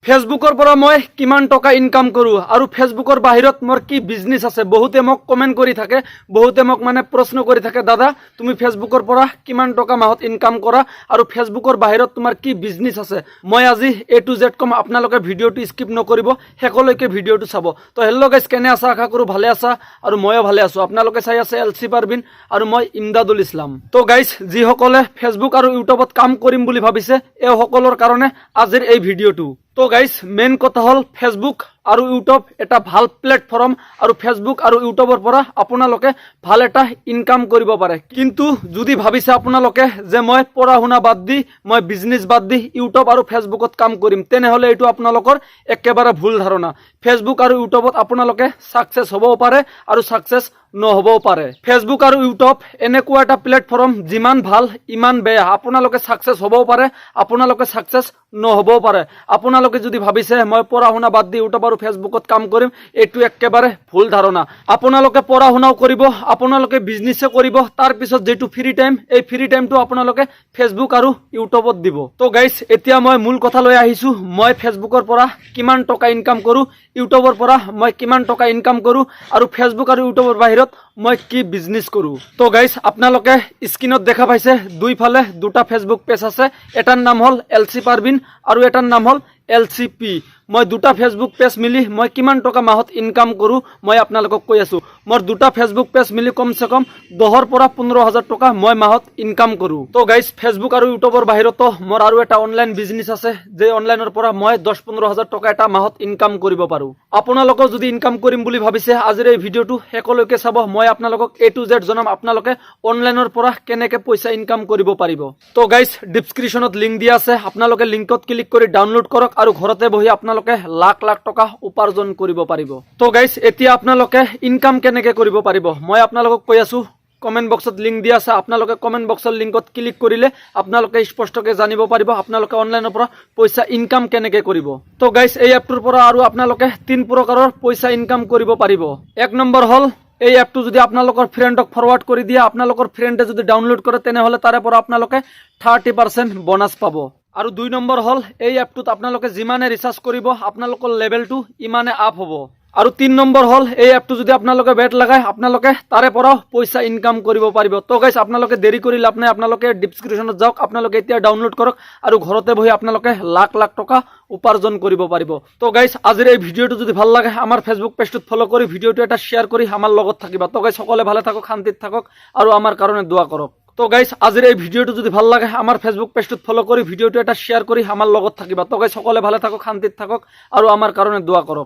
ফেসবুকৰ পৰা মই কিমান টকা ইনকাম কৰো আৰু ফেসবুকৰ বাহিৰত মোৰ কি বিজনেস আছে। বহুতে মোক কমেন্ট কৰি থাকে, বহুতে মোক প্ৰশ্ন কৰি থাকে, দাদা তুমি ফেসবুকৰ পৰা কিমান টকা মাহত ইনকাম কৰা আৰু ফেসবুকৰ বাহিৰত তোমাৰ কি বিজনেস আছে। মই আজি A to Z কম, আপোনালোকে ভিডিঅ'টো স্কিপ নকৰিব, শেষলৈকে ভিডিঅ'টো চাব। তো হেল্ল' গাইজ, কেনে আছা? আশা কৰো ভালে আছা আৰু ময়ো ভালে আছো। আপোনালোকে চাই আছে LC পাৰবিন আৰু মই ইমদাদুল ইছলাম। তো গাইজ, যিসকলে ফেসবুক আৰু ইউটিউবত কাম কৰিম বুলি ভাবিছে, এই সকলৰ কাৰণে আজিৰ এই ভিডিঅ'টো। তো গাইজ, মেইন কথা হল ফেসবুক আৰু ইউটিউব এটা ভাল প্লেটফৰ্ম আৰু ফেসবুক আৰু ইউটিউবৰ পৰা আপোনালোকে ভাল এটা ইনকাম কৰিব পাৰে। কিন্তু যদি ভাবিছে আপোনালোকে যে মই পঢ়া শুনা বাদ দি, মই বিজনেস বাদ দি ইউটিউব আৰু ফেসবুকত কাম কৰিম, তেনেহলে এইটো আপোনালোকৰ একেবাৰে ভুল ধাৰণা। ফেসবুক আৰু ইউটিউবত আপোনালোকে সাকসেস হ'বও পাৰে আৰু সাকসেস নহবও পাৰে। ফেসবুক আৰু ইউটিউব এনেকুৱা এটা প্লেটফৰ্ম, যিমান ভাল ইমান বেয়া। আপোনালোকে সাকসেস হ'বও পাৰে, আপোনালোকে সাকসেস নহবও পাৰে। আপোনালোকে যদি ভাবিছে মই পঢ়া শুনা বাদ দি ইউটিউব আৰু ফেসবুকত কাম কৰিম, এইটো একেবাৰে ভুল ধাৰণা। আপোনালোকে পঢ়া শুনাও কৰিব, আপোনালোকে বিজনেসে কৰিব, তাৰ পিছত যেটো ফ্ৰী টাইম, এই ফ্ৰী টাইমটো আপোনালোকে ফেসবুক আৰু ইউটিউবত দিব। তো গাইজ, এতিয়া মই মূল কথা লৈ আহিছো। মই ফেসবুকৰ পৰা কিমান টকা ইনকাম কৰো, ইউটিউবৰ পৰা মই কিমান টকা ইনকাম কৰো আৰু ফেসবুক আৰু ইউটিউবৰ বাহিৰত মই কি বিজনেস কৰো। তো গাইজ, আপোনালোকে স্ক্ৰিনত দেখা পাইছে দুইফালে দুটা ফেসবুক পেজ আছে। এটাৰ নাম হল LC পাৰবিন আৰু এটাৰ নাম হল LCP। মই দুটা ফেসবুক পেজ মিলি মই কিমান টকা মাহত ইনকাম কৰো মই আপোনালোকক কৈ আছো। মোৰ দুটা ফেসবুক পেজ মিলি কমসে কম 10 পৰা 15,000 টকা মই মাহত ইনকাম কৰো। তো গাইজ, ফেসবুক আৰু ইউটিউবৰ বাহিৰতো মোৰ আৰু এটা অনলাইন বিজনেস আছে, যে অনলাইনৰ পৰা মই 10-15,000 টকা এটা মাহত ইনকাম কৰিব পাৰো। আপোনালোকক যদি ইনকাম কৰিম বুলি ভাবিছে, আজিৰ এই ভিডিঅ'টো শেষলৈকে চাব। মই আপোনালোকক A to Z জনাম আপোনালোকে অনলাইনৰ পৰা কেনেকে পইচা ইনকাম কৰিব পাৰিব। তো গাইজ, ডেসক্ৰিপশনত লিংক দিয়া আছে, আপোনালোকে লিংকত ক্লিক কৰি ডাউনলোড কৰক আৰু ঘৰতে বহি আপোনালোকে লাখ লাখ টকা উপাৰ্জন কৰিব পাৰিব। তো গাইজ, এতিয়া আপোনালোকে ইনকাম কেনেকে কৰিব পাৰিব মই আপোনালোকক কৈ আছো। কমেন্ট বক্সত লিংক দিয়া আছে, আপোনালোকে কমেন্ট বক্সৰ লিংকত ক্লিক কৰিলে আপোনালোকে স্পষ্টকৈ জানিব পাৰিব আপোনালোকে অনলাইনৰ পৰা পইচা ইনকাম কেনেকে কৰিব। তো গাইজ, এই এপটোৰ পৰা আৰু আপোনালোকে 3 প্ৰকাৰৰ পইচা ইনকাম কৰিব পাৰিব। 1 নম্বৰ হল, এই এপটো যদি আপোনালোকৰ ফ্ৰেণ্ডক ফৰৱাৰ্ড কৰি দিয়ে, আপোনালোকৰ ফ্ৰেণ্ডে যদি ডাউনলোড কৰে, তেনেহলে তাৰে পৰা আপোনালোকে 30% বোনাস পাব। আৰু 2 নম্বৰ হল, এই এপটোত আপোনালোকে যিমানে ৰিচাৰ্জ কৰিব আপোনালোকৰ লেভেলটো ইমানে আপ হ'ব। আৰু 3 নম্বৰ হল, এই এপটো যদি আপোনালোকে বেট লগায়, আপোনালোকে তাৰে পৰা পইচা ইনকাম কৰিব পাৰিব। তো গাইজ, আপোনালোকে দেৰি কৰি লাভ নাই, আপোনালোকে ডেসক্ৰিপশনত যাওক, আপোনালোকে এতিয়া ডাউনলোড কৰক আৰু ঘৰতে বহি আপোনালোকে লাখ লাখ টকা উপাৰ্জন কৰিব পাৰিব। তো গাইজ, আজিৰ এই ভিডিঅ'টো যদি ভাল লাগে, আমাৰ ফেসবুক পেজটোত ফলো কৰি ভিডিঅ'টো এটা শ্বেয়াৰ কৰি আমাৰ লগত থাকিবা। তো গাইজ, সকলে ভালে থাকক, শান্তিত থাকক আৰু আমাৰ কাৰণে দোয়া কৰক। তো গাইজ, আজিৰ এই ভিডিঅ'টো যদি ভাল লাগে, আমাৰ ফেসবুক পেজটোত ফলো কৰি ভিডিঅ'টো এটা শ্বেয়াৰ কৰি আমাৰ লগত থাকিবা। তো গাইজ, সকলে ভালে থাকক, শান্তিত থাকক আৰু আমাৰ কাৰণে দোয়া কৰক।